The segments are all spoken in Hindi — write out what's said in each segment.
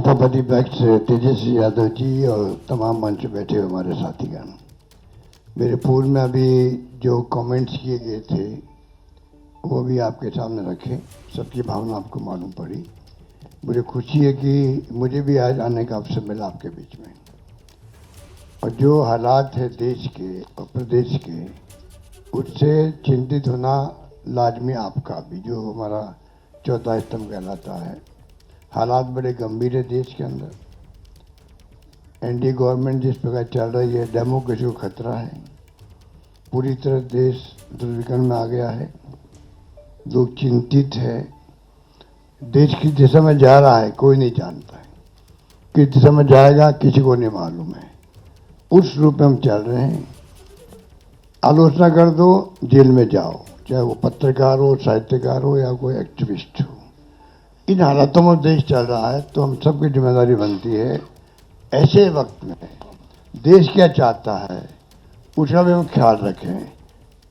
नेता प्रतिपक्ष तेजस्वी यादव जी और तमाम मंच पे बैठे हुए हमारे साथीगण, मेरे पूर्व में अभी जो कमेंट्स किए गए थे वो भी आपके सामने रखे। सबकी भावना आपको मालूम पड़ी। मुझे खुशी है कि मुझे भी आज आने का अवसर मिला आपके बीच में। और जो हालात है देश के और प्रदेश के, उससे चिंतित होना लाजमी आपका भी, जो हमारा चौथा स्तंभ कहलाता है। हालात बड़े गंभीर है देश के अंदर। एनडीए गवर्नमेंट जिस प्रकार चल रही है, डेमोक्रेसी को खतरा है। पूरी तरह देश दुर्विकरण में आ गया है। लोग चिंतित है। देश किस दिशा में जा रहा है कोई नहीं जानता है। किस दिशा में जाएगा किसी को नहीं मालूम है। उस रूप में हम चल रहे हैं। आलोचना कर दो, जेल में जाओ, चाहे वो पत्रकार हो, साहित्यकार हो या कोई एक्टिविस्ट हो। इन हालातों में देश चल रहा है, तो हम सबकी जिम्मेदारी बनती है ऐसे वक्त में देश क्या चाहता है उसका भी हम ख्याल रखें।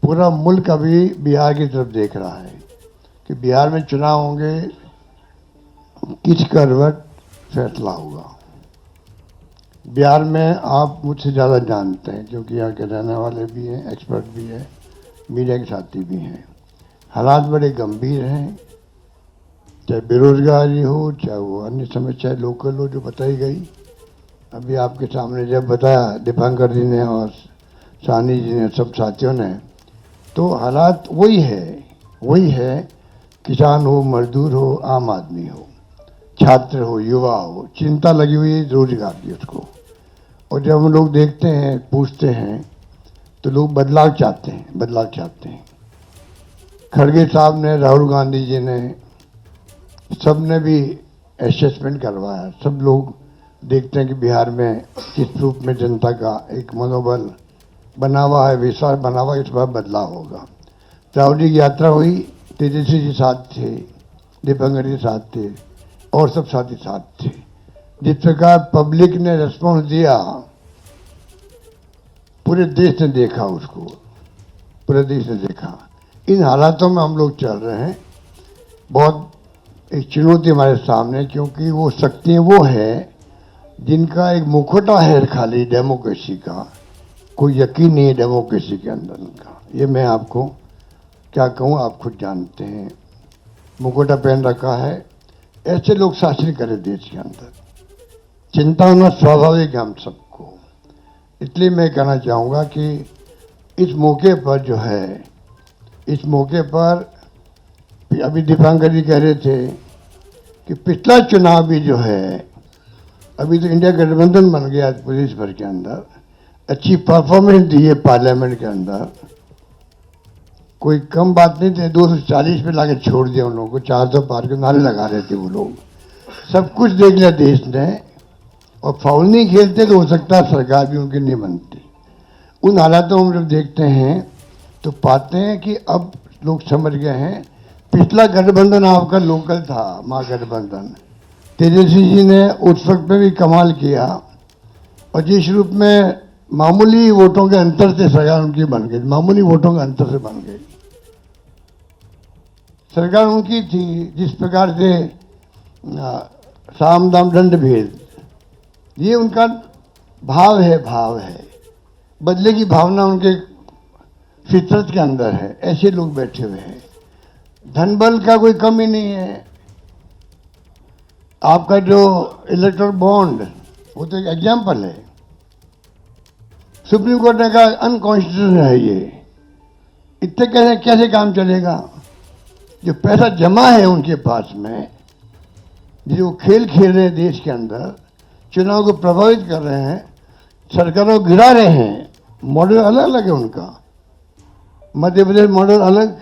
पूरा मुल्क अभी बिहार की तरफ देख रहा है कि बिहार में चुनाव होंगे, किस करवट फैसला होगा। बिहार में आप मुझसे ज़्यादा जानते हैं क्योंकि यहाँ के रहने वाले भी हैं, एक्सपर्ट भी हैं, मीडिया के साथी भी हैं। हालात बड़े गंभीर हैं, चाहे बेरोजगारी हो, चाहे वो अन्य समस्या लोकल हो जो बताई गई। अभी आपके सामने जब बताया दीपांकर जी ने और सानी जी ने, सब साथियों ने, तो हालात वही है। किसान हो, मजदूर हो, आम आदमी हो, छात्र हो, युवा हो, चिंता लगी हुई है रोजगार की उसको। और जब हम लोग देखते हैं, पूछते हैं, तो लोग बदलाव चाहते हैं। खड़गे साहब ने, राहुल गांधी जी ने, सब ने भी असेसमेंट करवाया। सब लोग देखते हैं कि बिहार में किस रूप में जनता का एक मनोबल बना हुआ है, विश्वास बना हुआ है, इस बार बदलाव होगा। राहुल जी की यात्रा हुई, तेजस्वी जी साथ थे, दीपांकर जी साथ थे और सब साथी साथ थे। जिस प्रकार पब्लिक ने रिस्पॉन्स दिया, पूरे देश ने देखा उसको, पूरे देश ने देखा। इन हालातों में हम लोग चल रहे हैं। बहुत एक चुनौती हमारे सामने, क्योंकि वो शक्तियाँ वो है जिनका एक मुखौटा है खाली डेमोक्रेसी का। कोई यकीन नहीं है डेमोक्रेसी के अंदर उनका। ये मैं आपको क्या कहूँ, आप खुद जानते हैं। मुखौटा पहन रखा है। ऐसे लोग शासन करें देश के अंदर, चिंता होना स्वाभाविक है हम सबको। इसलिए मैं कहना चाहूँगा कि इस मौके पर जो है, इस मौके पर अभी दीपांकर जी कह रहे थे कि पिछला चुनाव भी जो है, अभी तो इंडिया गठबंधन बन गया प्रदेश भर के अंदर, अच्छी परफॉर्मेंस दी है पार्लियामेंट के अंदर। कोई कम बात नहीं थी, 240 पे लाके छोड़ दिया उन लोगों को। 400 पार के नारे लगा रहे थे वो लोग। सब कुछ देख लिया देश ने, और फाउल नहीं खेलते तो हो सकता है सरकार भी उनकी नहीं बनती। उन हालातों में जब देखते हैं तो पाते हैं कि अब लोग समझ गए हैं। पिछला गठबंधन आपका लोकल था, महागठबंधन। तेजस्वी जी ने उस वक्त में भी कमाल किया, और जिस रूप में मामूली वोटों के अंतर से सरकार उनकी बन गई, मामूली वोटों के अंतर से बन गई सरकार उनकी थी। जिस प्रकार से साम दाम दंड भेद, ये उनका भाव है। बदले की भावना उनके फितरत के अंदर है। ऐसे लोग बैठे हुए हैं। धन बल का कोई कमी नहीं है। आपका जो इलेक्टोरल बॉन्ड, वो तो एक एग्जाम्पल है। सुप्रीम कोर्ट ने कहा अनकॉन्स्टिट्यूशनल है ये। इतने कैसे काम चलेगा? जो पैसा जमा है उनके पास में, जो खेल खेल रहे हैं देश के अंदर, चुनाव को प्रभावित कर रहे हैं, सरकारों को गिरा रहे हैं। मॉडल अलग अलग है उनका। मध्य प्रदेश मॉडल अलग,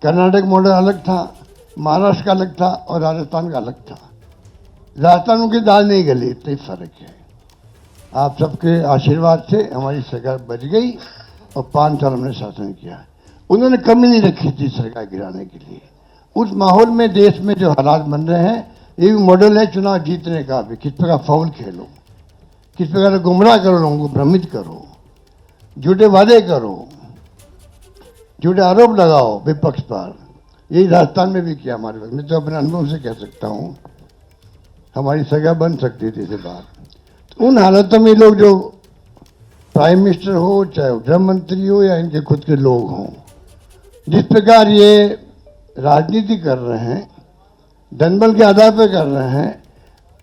कर्नाटक मॉडल अलग था, महाराष्ट्र का अलग था और राजस्थान का अलग था। राजस्थान की दाल नहीं गली, इतना फर्क है। आप सबके आशीर्वाद से हमारी सरकार बच गई और 5 साल हमने शासन किया। उन्होंने कमी नहीं रखी थी सरकार गिराने के लिए। उस माहौल में देश में जो हालात बन रहे हैं, ये भी मॉडल है चुनाव जीतने का भी। किस प्रकार फाउल खेलो, किस प्रकार गुमराह करो, लोगों को भ्रमित करो, झूठे वादे करो, झूठे आरोप लगाओ विपक्ष पर। यही राजस्थान में भी किया हमारे वक्त। मैं तो अपने अनुभव से कह सकता हूँ। हमारी सगा बन सकती थी इसे बात। तो उन हालातों में लोग जो प्राइम मिनिस्टर हो, चाहे गृह मंत्री हो या इनके खुद के लोग हों, जिस प्रकार ये राजनीति कर रहे हैं, धनबल के आधार पर कर रहे हैं,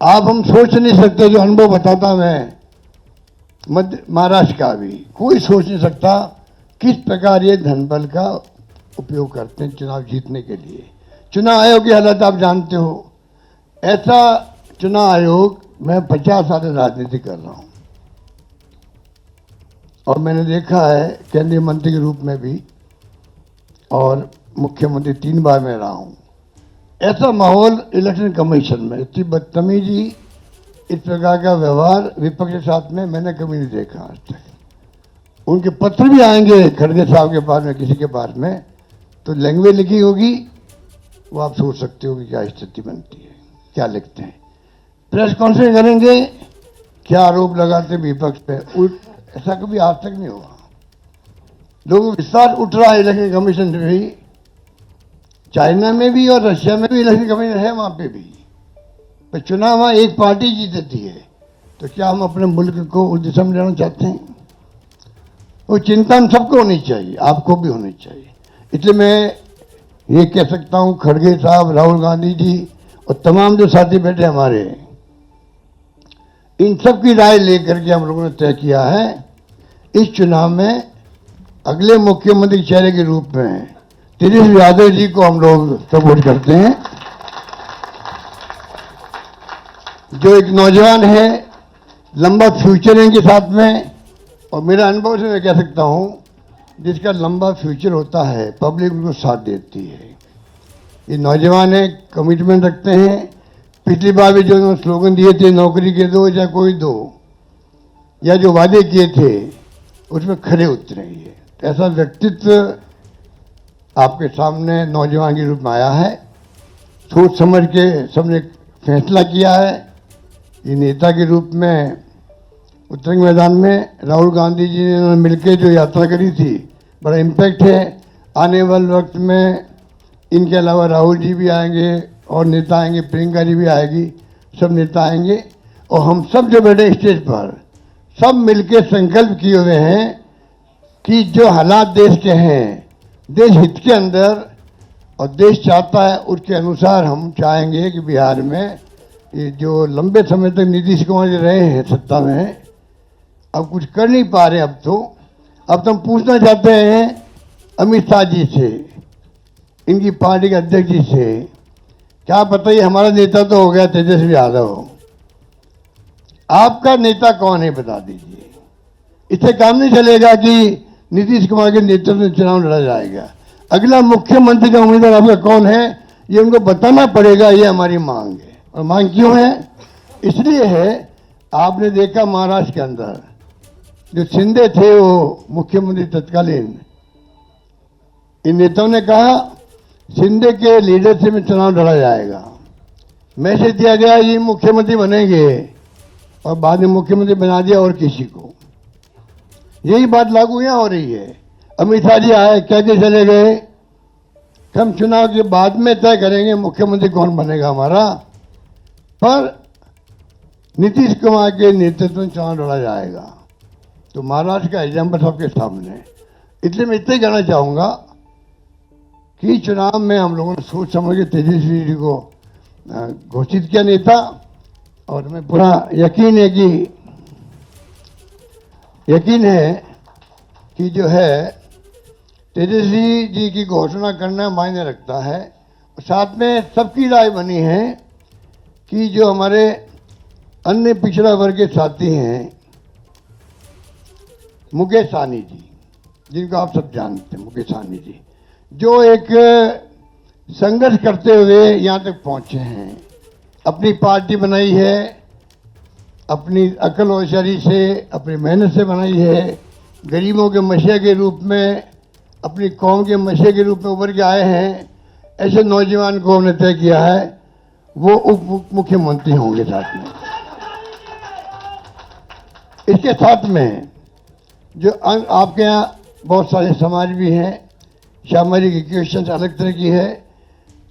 आप हम सोच नहीं सकते। जो अनुभव बताता मैं मध्य महाराष्ट्र का भी, कोई सोच नहीं सकता किस प्रकार ये धनबल का उपयोग करते हैं चुनाव जीतने के लिए। चुनाव आयोग की हालत आप जानते हो। ऐसा चुनाव आयोग, मैं 50 साल से राजनीति कर रहा हूं और मैंने देखा है केंद्रीय मंत्री के रूप में भी और मुख्यमंत्री 3 बार में रहा हूं। ऐसा माहौल इलेक्शन कमीशन में, इतनी बदतमीजी, इस प्रकार का व्यवहार विपक्ष के साथ में मैंने कभी नहीं देखा आज तक। उनके पत्र भी आएंगे खड़गे साहब के पास में, किसी के पास में, तो लैंग्वेज लिखी होगी, वो आप सोच सकते हो कि क्या स्थिति बनती है, क्या लिखते हैं। प्रेस कॉन्फ्रेंस करेंगे, क्या आरोप लगाते विपक्ष पे, ऐसा कभी आज तक नहीं हुआ। लोगों को विश्वास उठ रहा है इलेक्शन कमीशन से भी, चाइना में भी और रशिया में भी इलेक्शन कमीशन है, वहां पे भी। पर चुनाव वहां एक पार्टी जीतती है, तो क्या हम अपने मुल्क को उस दिशा में जाना चाहते हैं? वो चिंता हम सबको होनी चाहिए, आपको भी होनी चाहिए। इसलिए मैं ये कह सकता हूं, खड़गे साहब, राहुल गांधी जी और तमाम जो साथी बैठे हमारे, इन सब की राय लेकर के हम लोगों ने तय किया है इस चुनाव में अगले मुख्यमंत्री चेहरे के रूप में तेजस्वी यादव जी को हम लोग सपोर्ट करते हैं, जो एक नौजवान है, लंबा फ्यूचर है इनके साथ में। और मेरा अनुभव से मैं कह सकता हूं, जिसका लंबा फ्यूचर होता है, पब्लिक उनको साथ देती है। ये नौजवान है, कमिटमेंट रखते हैं। पिछली बार भी जो स्लोगन दिए थे, नौकरी के दो या कोई दो, या जो वादे किए थे उसमें खरे उतरे। ये ऐसा व्यक्तित्व आपके सामने नौजवान के रूप में आया है। सोच समझ के सबने फैसला किया है। ये नेता के रूप में उत्तरंग मैदान में राहुल गांधी जी ने मिलकर जो यात्रा करी थी, बड़ा इम्पैक्ट है। आने वाले वक्त में इनके अलावा राहुल जी भी आएंगे और नेता आएंगे, प्रियंका जी भी आएगी, सब नेता आएंगे। और हम सब जो बैठे स्टेज पर, सब मिलकर संकल्प किए हुए हैं कि जो हालात देश के हैं, देश हित के अंदर और देश चाहता है उसके अनुसार हम चाहेंगे कि बिहार में ये जो लंबे समय तक नीतीश कुमार जी रहे हैं सत्ता में, अब कुछ कर नहीं पा रहे। अब तो हम पूछना चाहते हैं अमित शाह जी से, इनकी पार्टी के अध्यक्ष जी से, क्या पता ही हमारा नेता तो हो गया तेजस्वी यादव, आपका नेता कौन है बता दीजिए। इससे काम नहीं चलेगा कि नीतीश कुमार के नेतृत्व में चुनाव लड़ा जाएगा। अगला मुख्यमंत्री का उम्मीदवार आपका कौन है, ये उनको बताना पड़ेगा। ये हमारी मांग है। और मांग क्यों है? इसलिए है, आपने देखा महाराष्ट्र के अंदर जो शिंदे थे, वो मुख्यमंत्री तत्कालीन, इन नेताओं ने कहा शिंदे के लीडरशिप में चुनाव लड़ा जाएगा। मैसेज दिया गया ये मुख्यमंत्री बनेंगे, और बाद में मुख्यमंत्री बना दिया और किसी को। यही बात लागू यहां हो रही है। अमित शाह जी आए, कह के चले गए हम चुनाव के बाद में तय करेंगे मुख्यमंत्री कौन बनेगा हमारा, पर नीतीश कुमार के नेतृत्व में चुनाव लड़ा जाएगा। तो महाराष्ट्र का एग्जाम्पल सबके सामने। इसलिए मैं इतना ही कहना चाहूंगा कि चुनाव में हम लोगों ने सोच समझ के तेजस्वी जी को घोषित किया नेता, और हमें पूरा यकीन है कि जो है तेजस्वी जी की घोषणा करना मायने रखता है। साथ में सबकी राय बनी है कि जो हमारे अन्य पिछड़ा वर्ग के साथी हैं, मुकेश सहनी जी, जिनको आप सब जानते हैं, मुकेश सहनी जी, जो एक संघर्ष करते हुए यहाँ तक पहुँचे हैं, अपनी पार्टी बनाई है, अपनी अकल होशियारी से, अपनी मेहनत से बनाई है, गरीबों के मसीहा के रूप में, अपनी कौम के मसीहा के रूप में उभर के आए हैं। ऐसे नौजवान को हमने तय किया है वो उप मुख्यमंत्री होंगे साथ में। इसके साथ में जो आपके यहाँ बहुत सारे समाज भी हैं, सामाजिक इक्वेशन अलग तरह की है,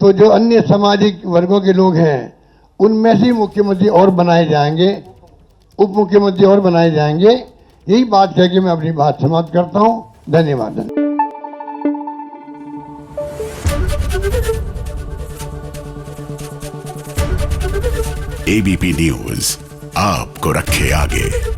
तो जो अन्य सामाजिक वर्गों के लोग हैं उनमें से मुख्यमंत्री और बनाए जाएंगे, उप मुख्यमंत्री और बनाए जाएंगे। यही बात कह के मैं अपनी बात समाप्त करता हूं। धन्यवाद। एबीपी न्यूज आपको रखे आगे।